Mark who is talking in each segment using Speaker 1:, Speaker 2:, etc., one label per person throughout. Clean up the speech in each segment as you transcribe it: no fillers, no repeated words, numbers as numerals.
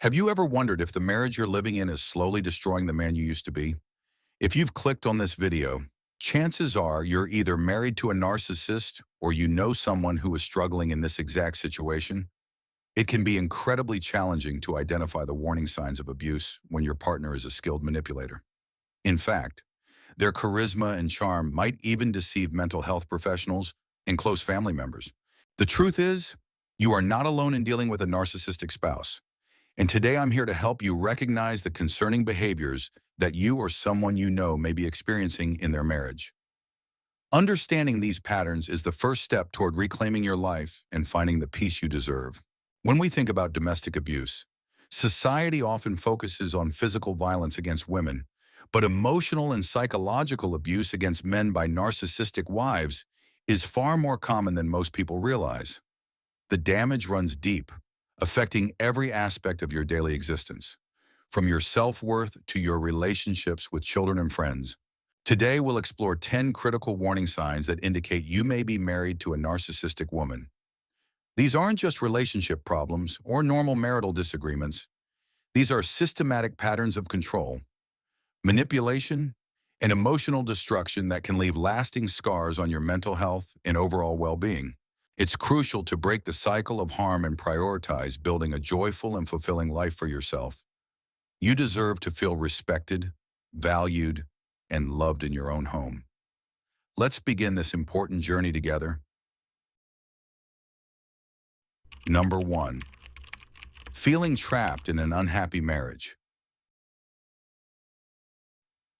Speaker 1: Have you ever wondered if the marriage you're living in is slowly destroying the man you used to be? If you've clicked on this video, chances are you're either married to a narcissist or you know someone who is struggling in this exact situation. It can be incredibly challenging to identify the warning signs of abuse when your partner is a skilled manipulator. In fact, their charisma and charm might even deceive mental health professionals and close family members. The truth is, you are not alone in dealing with a narcissistic spouse. And today I'm here to help you recognize the concerning behaviors that you or someone you know may be experiencing in their marriage. Understanding these patterns is the first step toward reclaiming your life and finding the peace you deserve. When we think about domestic abuse, society often focuses on physical violence against women, but emotional and psychological abuse against men by narcissistic wives is far more common than most people realize. The damage runs deep, affecting every aspect of your daily existence, from your self-worth to your relationships with children and friends. Today, we'll explore 10 critical warning signs that indicate you may be married to a narcissistic woman. These aren't just relationship problems or normal marital disagreements. These are systematic patterns of control, manipulation, and emotional destruction that can leave lasting scars on your mental health and overall well-being. It's crucial to break the cycle of harm and prioritize building a joyful and fulfilling life for yourself. You deserve to feel respected, valued, and loved in your own home. Let's begin this important journey together. Number 1. Feeling trapped in an unhappy marriage.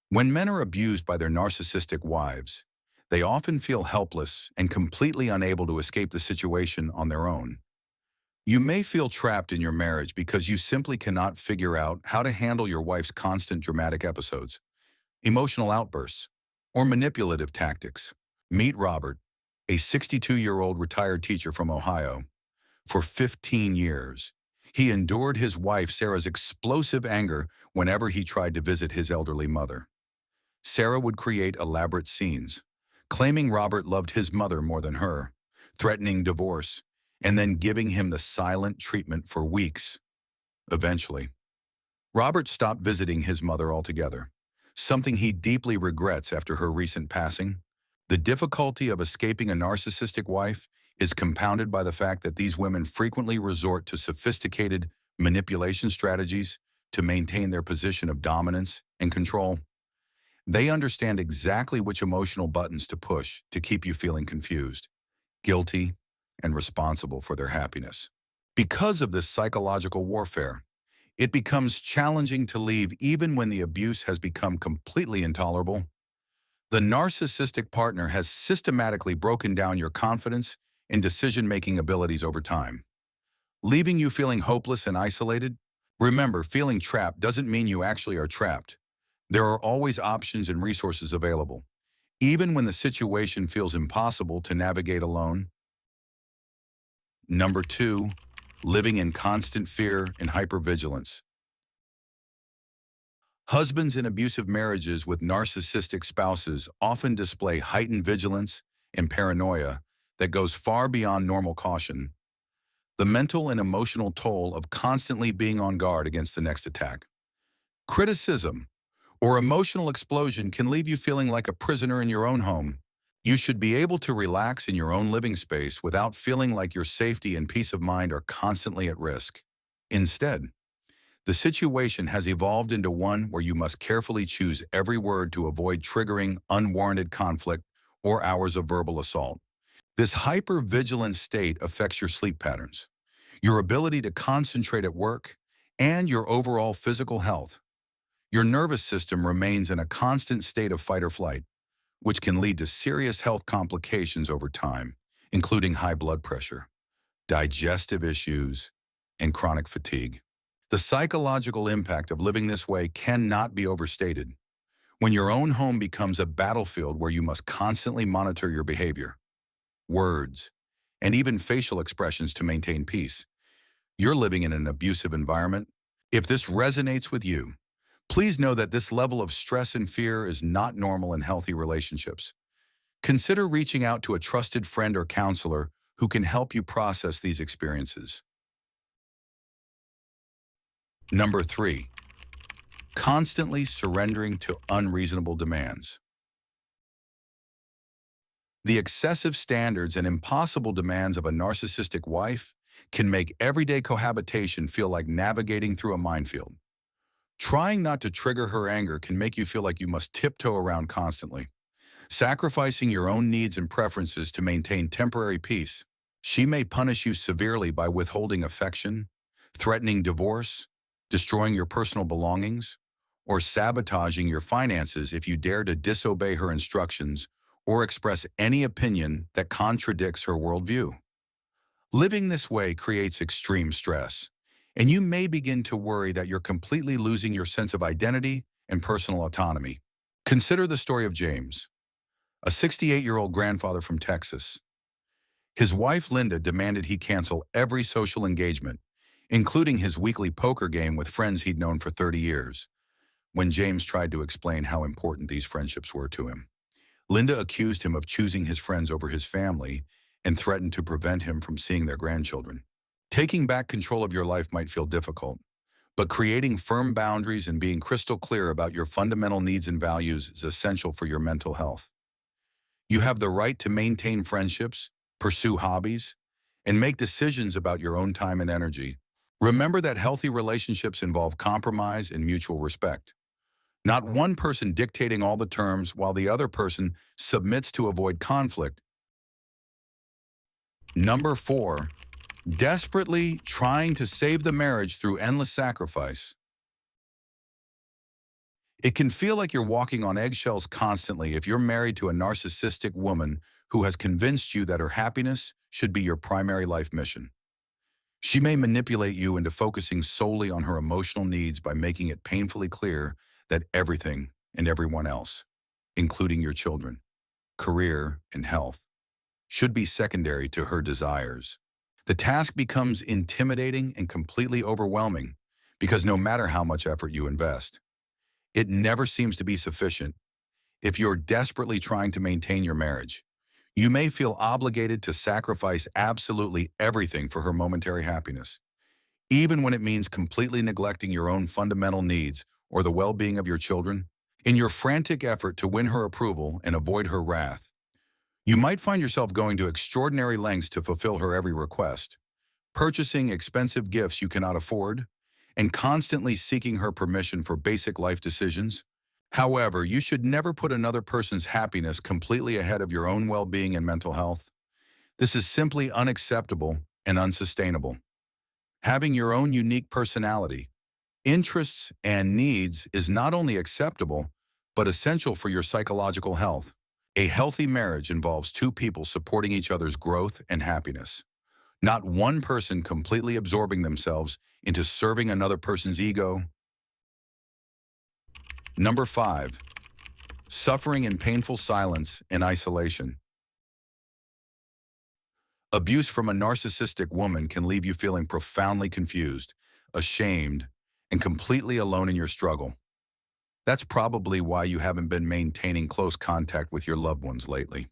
Speaker 1: When men are abused by their narcissistic wives, they often feel helpless and completely unable to escape the situation on their own. You may feel trapped in your marriage because you simply cannot figure out how to handle your wife's constant dramatic episodes, emotional outbursts, or manipulative tactics. Meet Robert, a 62-year-old retired teacher from Ohio. For 15 years, he endured his wife Sarah's explosive anger whenever he tried to visit his elderly mother. Sarah would create elaborate scenes, claiming Robert loved his mother more than her, threatening divorce, and then giving him the silent treatment for weeks. Eventually, Robert stopped visiting his mother altogether, something he deeply regrets after her recent passing. The difficulty of escaping a narcissistic wife is compounded by the fact that these women frequently resort to sophisticated manipulation strategies to maintain their position of dominance and control. They understand exactly which emotional buttons to push to keep you feeling confused, guilty, and responsible for their happiness. Because of this psychological warfare, it becomes challenging to leave even when the abuse has become completely intolerable. The narcissistic partner has systematically broken down your confidence and decision-making abilities over time, leaving you feeling hopeless and isolated. Remember, feeling trapped doesn't mean you actually are trapped. There are always options and resources available, even when the situation feels impossible to navigate alone. Number 2, living in constant fear and hypervigilance. Husbands in abusive marriages with narcissistic spouses often display heightened vigilance and paranoia that goes far beyond normal caution. The mental and emotional toll of constantly being on guard against the next attack, criticism, or emotional explosion can leave you feeling like a prisoner in your own home. You should be able to relax in your own living space without feeling like your safety and peace of mind are constantly at risk. Instead, the situation has evolved into one where you must carefully choose every word to avoid triggering unwarranted conflict or hours of verbal assault. This hyper-vigilant state affects your sleep patterns, your ability to concentrate at work, and your overall physical health. Your nervous system remains in a constant state of fight or flight, which can lead to serious health complications over time, including high blood pressure, digestive issues, and chronic fatigue. The psychological impact of living this way cannot be overstated. When your own home becomes a battlefield where you must constantly monitor your behavior, words, and even facial expressions to maintain peace, you're living in an abusive environment. If this resonates with you, please know that this level of stress and fear is not normal in healthy relationships. Consider reaching out to a trusted friend or counselor who can help you process these experiences. Number 3, constantly surrendering to unreasonable demands. The excessive standards and impossible demands of a narcissistic wife can make everyday cohabitation feel like navigating through a minefield. Trying not to trigger her anger can make you feel like you must tiptoe around constantly, sacrificing your own needs and preferences to maintain temporary peace. She may punish you severely by withholding affection, threatening divorce, destroying your personal belongings, or sabotaging your finances if you dare to disobey her instructions or express any opinion that contradicts her worldview. Living this way creates extreme stress, and you may begin to worry that you're completely losing your sense of identity and personal autonomy. Consider the story of James, a 68-year-old grandfather from Texas. His wife Linda demanded he cancel every social engagement, including his weekly poker game with friends he'd known for 30 years. When James tried to explain how important these friendships were to him, Linda accused him of choosing his friends over his family and threatened to prevent him from seeing their grandchildren. Taking back control of your life might feel difficult, but creating firm boundaries and being crystal clear about your fundamental needs and values is essential for your mental health. You have the right to maintain friendships, pursue hobbies, and make decisions about your own time and energy. Remember that healthy relationships involve compromise and mutual respect. Not one person dictating all the terms while the other person submits to avoid conflict. Number 4, desperately trying to save the marriage through endless sacrifice. It can feel like you're walking on eggshells constantly if you're married to a narcissistic woman who has convinced you that her happiness should be your primary life mission. She may manipulate you into focusing solely on her emotional needs by making it painfully clear that everything and everyone else, including your children, career, and health, should be secondary to her desires. The task becomes intimidating and completely overwhelming because no matter how much effort you invest, it never seems to be sufficient. If you're desperately trying to maintain your marriage, you may feel obligated to sacrifice absolutely everything for her momentary happiness, even when it means completely neglecting your own fundamental needs or the well-being of your children. In your frantic effort to win her approval and avoid her wrath, you might find yourself going to extraordinary lengths to fulfill her every request, purchasing expensive gifts you cannot afford, and constantly seeking her permission for basic life decisions. However, you should never put another person's happiness completely ahead of your own well-being and mental health. This is simply unacceptable and unsustainable. Having your own unique personality, interests, and needs is not only acceptable, but essential for your psychological health. A healthy marriage involves two people supporting each other's growth and happiness, not one person completely absorbing themselves into serving another person's ego. Number 5, suffering in painful silence and isolation. Abuse from a narcissistic woman can leave you feeling profoundly confused, ashamed, and completely alone in your struggle. That's probably why you haven't been maintaining close contact with your loved ones lately.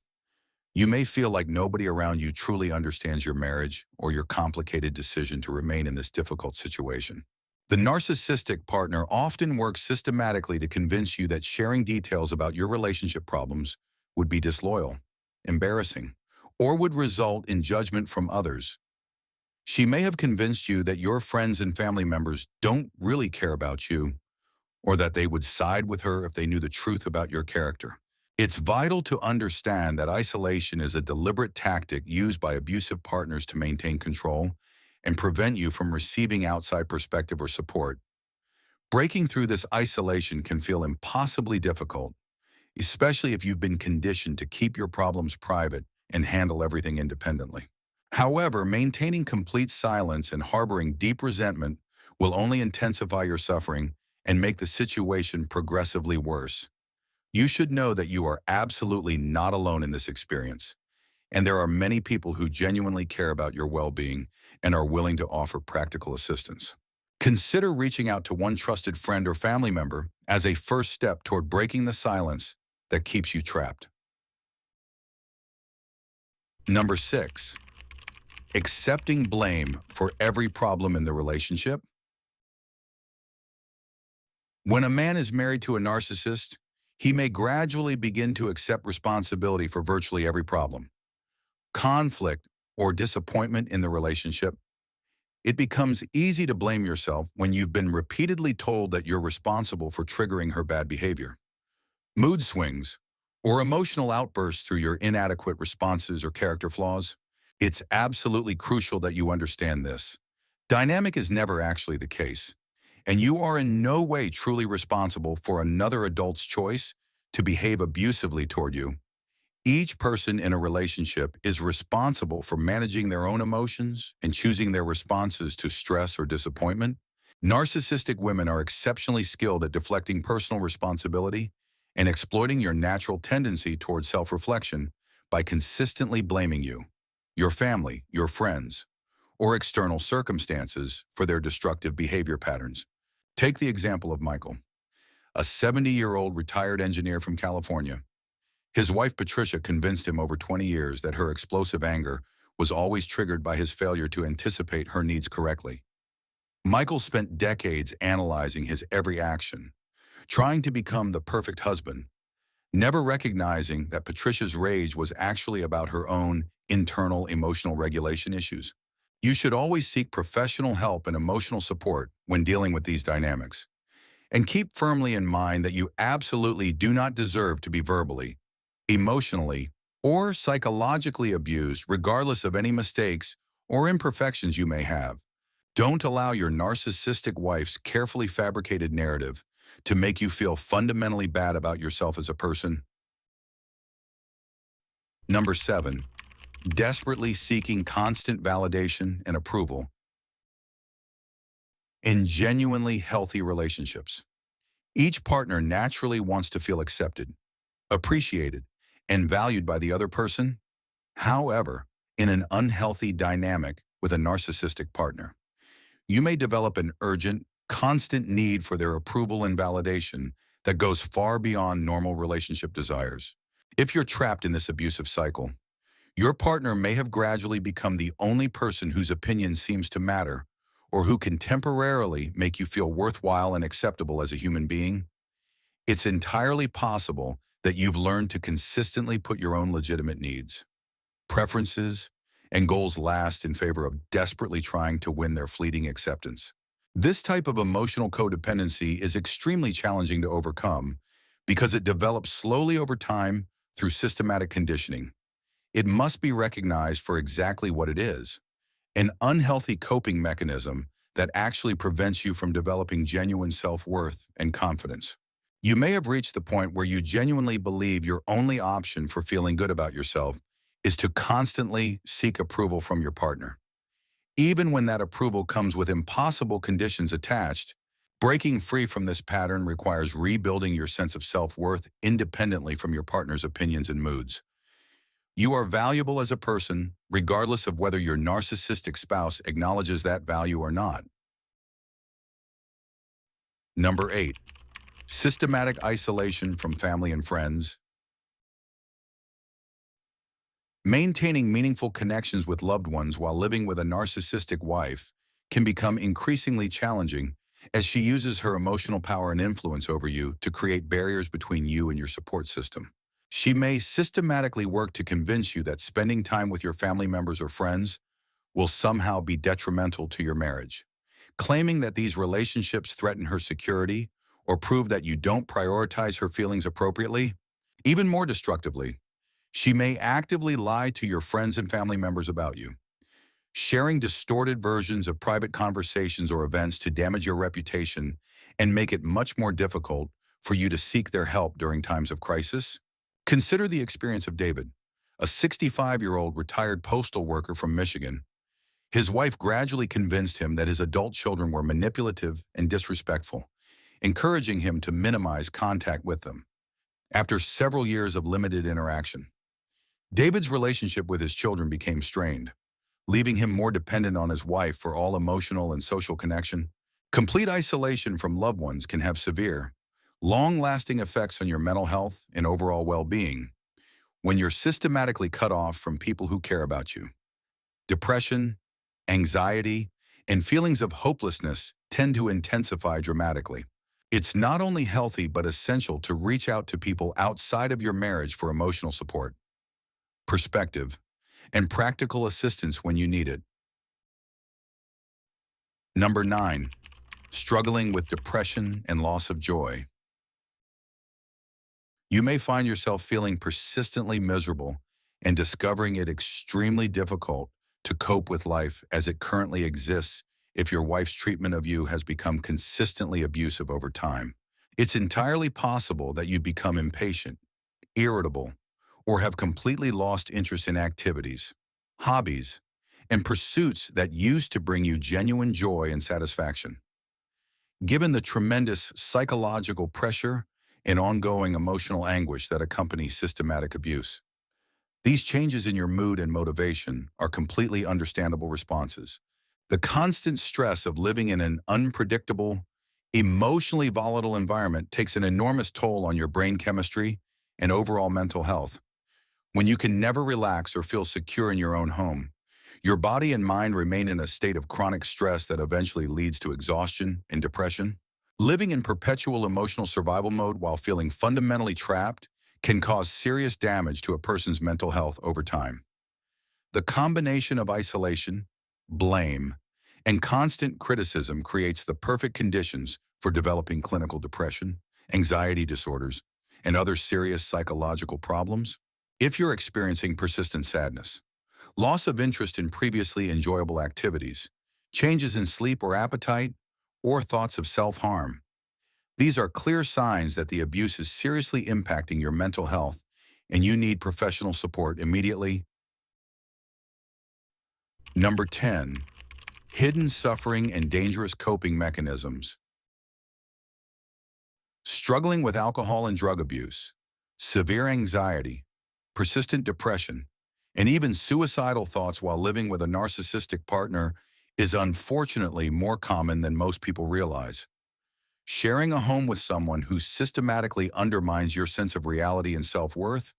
Speaker 1: You may feel like nobody around you truly understands your marriage or your complicated decision to remain in this difficult situation. The narcissistic partner often works systematically to convince you that sharing details about your relationship problems would be disloyal, embarrassing, or would result in judgment from others. She may have convinced you that your friends and family members don't really care about you, or that they would side with her if they knew the truth about your character. It's vital to understand that isolation is a deliberate tactic used by abusive partners to maintain control and prevent you from receiving outside perspective or support. Breaking through this isolation can feel impossibly difficult, especially if you've been conditioned to keep your problems private and handle everything independently. However, maintaining complete silence and harboring deep resentment will only intensify your suffering and make the situation progressively worse. You should know that you are absolutely not alone in this experience, and there are many people who genuinely care about your well-being and are willing to offer practical assistance. Consider reaching out to one trusted friend or family member as a first step toward breaking the silence that keeps you trapped. Number 6, accepting blame for every problem in the relationship. When a man is married to a narcissist, he may gradually begin to accept responsibility for virtually every problem, conflict, or disappointment in the relationship. It becomes easy to blame yourself when you've been repeatedly told that you're responsible for triggering her bad behavior. Mood swings, or emotional outbursts through your inadequate responses or character flaws. It's absolutely crucial that you understand this. Dynamic is never actually the case, and you are in no way truly responsible for another adult's choice to behave abusively toward you. Each person in a relationship is responsible for managing their own emotions and choosing their responses to stress or disappointment. Narcissistic women are exceptionally skilled at deflecting personal responsibility and exploiting your natural tendency toward self-reflection by consistently blaming you, your family, your friends, or external circumstances for their destructive behavior patterns. Take the example of Michael, a 70-year-old retired engineer from California. His wife Patricia convinced him over 20 years that her explosive anger was always triggered by his failure to anticipate her needs correctly. Michael spent decades analyzing his every action, trying to become the perfect husband, never recognizing that Patricia's rage was actually about her own internal emotional regulation issues. You should always seek professional help and emotional support when dealing with these dynamics. And keep firmly in mind that you absolutely do not deserve to be verbally, emotionally, or psychologically abused regardless of any mistakes or imperfections you may have. Don't allow your narcissistic wife's carefully fabricated narrative to make you feel fundamentally bad about yourself as a person. Number 7, desperately seeking constant validation and approval in genuinely healthy relationships. Each partner naturally wants to feel accepted, appreciated, and valued by the other person. However, in an unhealthy dynamic with a narcissistic partner, you may develop an urgent, constant need for their approval and validation that goes far beyond normal relationship desires. If you're trapped in this abusive cycle, your partner may have gradually become the only person whose opinion seems to matter, or who can temporarily make you feel worthwhile and acceptable as a human being. It's entirely possible that you've learned to consistently put your own legitimate needs, preferences, and goals last in favor of desperately trying to win their fleeting acceptance. This type of emotional codependency is extremely challenging to overcome because it develops slowly over time through systematic conditioning. It must be recognized for exactly what it is, an unhealthy coping mechanism that actually prevents you from developing genuine self-worth and confidence. You may have reached the point where you genuinely believe your only option for feeling good about yourself is to constantly seek approval from your partner. Even when that approval comes with impossible conditions attached, breaking free from this pattern requires rebuilding your sense of self-worth independently from your partner's opinions and moods. You are valuable as a person, regardless of whether your narcissistic spouse acknowledges that value or not. Number 8, systematic isolation from family and friends. Maintaining meaningful connections with loved ones while living with a narcissistic wife can become increasingly challenging as she uses her emotional power and influence over you to create barriers between you and your support system. She may systematically work to convince you that spending time with your family members or friends will somehow be detrimental to your marriage, claiming that these relationships threaten her security or prove that you don't prioritize her feelings appropriately. Even more destructively, she may actively lie to your friends and family members about you, sharing distorted versions of private conversations or events to damage your reputation and make it much more difficult for you to seek their help during times of crisis. Consider the experience of David, a 65-year-old retired postal worker from Michigan. His wife gradually convinced him that his adult children were manipulative and disrespectful, encouraging him to minimize contact with them. After several years of limited interaction, David's relationship with his children became strained, leaving him more dependent on his wife for all emotional and social connection. Complete isolation from loved ones can have severe, long-lasting effects on your mental health and overall well-being when you're systematically cut off from people who care about you. Depression, anxiety, and feelings of hopelessness tend to intensify dramatically. It's not only healthy but essential to reach out to people outside of your marriage for emotional support, perspective, and practical assistance when you need it. Number 9. Struggling with depression and loss of joy. You may find yourself feeling persistently miserable and discovering it extremely difficult to cope with life as it currently exists if your wife's treatment of you has become consistently abusive over time. It's entirely possible that you become impatient, irritable, or have completely lost interest in activities, hobbies, and pursuits that used to bring you genuine joy and satisfaction. Given the tremendous psychological pressure and ongoing emotional anguish that accompany systematic abuse, these changes in your mood and motivation are completely understandable responses. The constant stress of living in an unpredictable, emotionally volatile environment takes an enormous toll on your brain chemistry and overall mental health. When you can never relax or feel secure in your own home, your body and mind remain in a state of chronic stress that eventually leads to exhaustion and depression. Living in perpetual emotional survival mode while feeling fundamentally trapped can cause serious damage to a person's mental health over time. The combination of isolation, blame, and constant criticism creates the perfect conditions for developing clinical depression, anxiety disorders, and other serious psychological problems. If you're experiencing persistent sadness, loss of interest in previously enjoyable activities, changes in sleep or appetite, or thoughts of self-harm, these are clear signs that the abuse is seriously impacting your mental health and you need professional support immediately. Number 10. Hidden suffering and dangerous coping mechanisms. Struggling with alcohol and drug abuse, severe anxiety, persistent depression, and even suicidal thoughts while living with a narcissistic partner is unfortunately more common than most people realize. Sharing a home with someone who systematically undermines your sense of reality and self-worth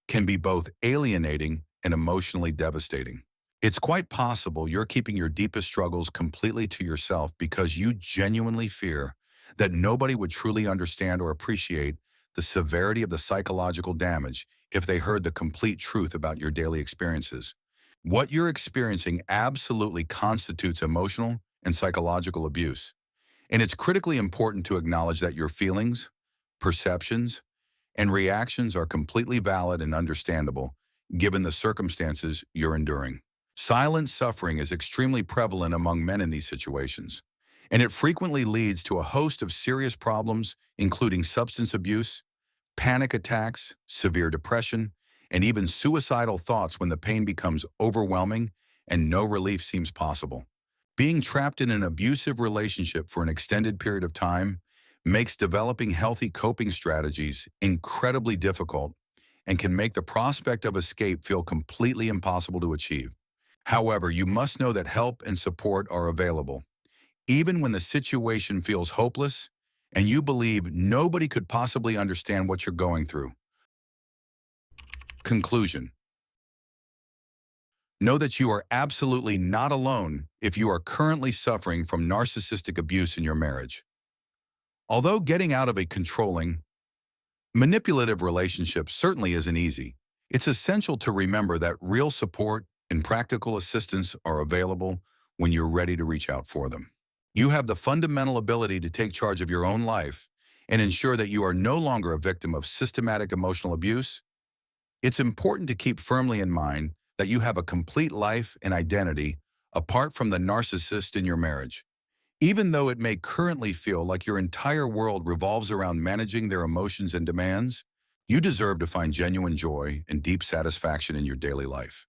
Speaker 1: can be both alienating and emotionally devastating. It's quite possible you're keeping your deepest struggles completely to yourself because you genuinely fear that nobody would truly understand or appreciate the severity of the psychological damage if they heard the complete truth about your daily experiences. What you're experiencing absolutely constitutes emotional and psychological abuse. And it's critically important to acknowledge that your feelings, perceptions, and reactions are completely valid and understandable, given the circumstances you're enduring. Silent suffering is extremely prevalent among men in these situations, and it frequently leads to a host of serious problems, including substance abuse, panic attacks, severe depression, and even suicidal thoughts when the pain becomes overwhelming and no relief seems possible. Being trapped in an abusive relationship for an extended period of time makes developing healthy coping strategies incredibly difficult and can make the prospect of escape feel completely impossible to achieve. However, you must know that help and support are available, even when the situation feels hopeless and you believe nobody could possibly understand what you're going through. Conclusion. Know that you are absolutely not alone if you are currently suffering from narcissistic abuse in your marriage. Although getting out of a controlling, manipulative relationship certainly isn't easy, it's essential to remember that real support and practical assistance are available when you're ready to reach out for them. You have the fundamental ability to take charge of your own life and ensure that you are no longer a victim of systematic emotional abuse. It's important to keep firmly in mind that you have a complete life and identity apart from the narcissist in your marriage. Even though it may currently feel like your entire world revolves around managing their emotions and demands, you deserve to find genuine joy and deep satisfaction in your daily life.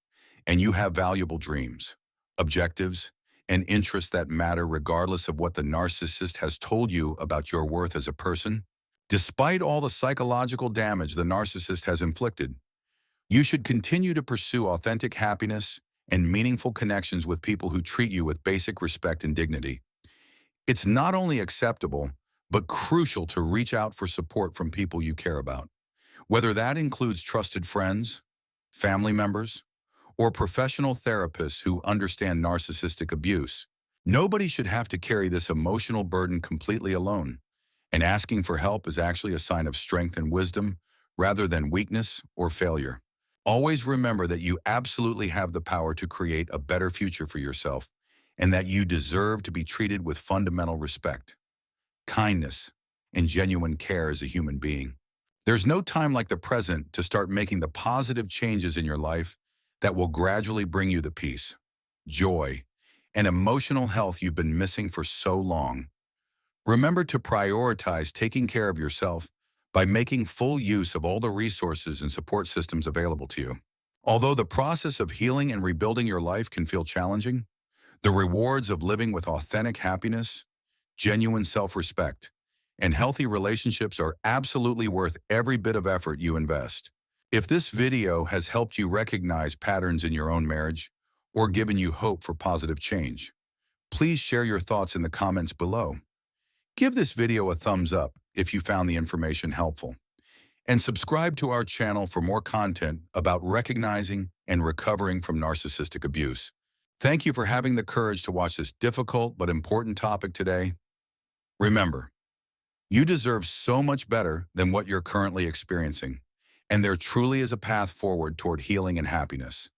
Speaker 1: And you have valuable dreams, objectives, and interests that matter regardless of what the narcissist has told you about your worth as a person. Despite all the psychological damage the narcissist has inflicted, you should continue to pursue authentic happiness and meaningful connections with people who treat you with basic respect and dignity. It's not only acceptable, but crucial to reach out for support from people you care about, whether that includes trusted friends, family members, or professional therapists who understand narcissistic abuse. Nobody should have to carry this emotional burden completely alone, And asking for help is actually a sign of strength and wisdom rather than weakness or failure. Always remember that you absolutely have the power to create a better future for yourself and that you deserve to be treated with fundamental respect, kindness, and genuine care as a human being. There's no time like the present to start making the positive changes in your life that will gradually bring you the peace, joy, and emotional health you've been missing for so long. Remember to prioritize taking care of yourself by making full use of all the resources and support systems available to you. Although the process of healing and rebuilding your life can feel challenging, the rewards of living with authentic happiness, genuine self-respect, and healthy relationships are absolutely worth every bit of effort you invest. If this video has helped you recognize patterns in your own marriage or given you hope for positive change, please share your thoughts in the comments below. Give this video a thumbs up if you found the information helpful, and subscribe to our channel for more content about recognizing and recovering from narcissistic abuse. Thank you for having the courage to watch this difficult but important topic today. Remember, you deserve so much better than what you're currently experiencing, and there truly is a path forward toward healing and happiness.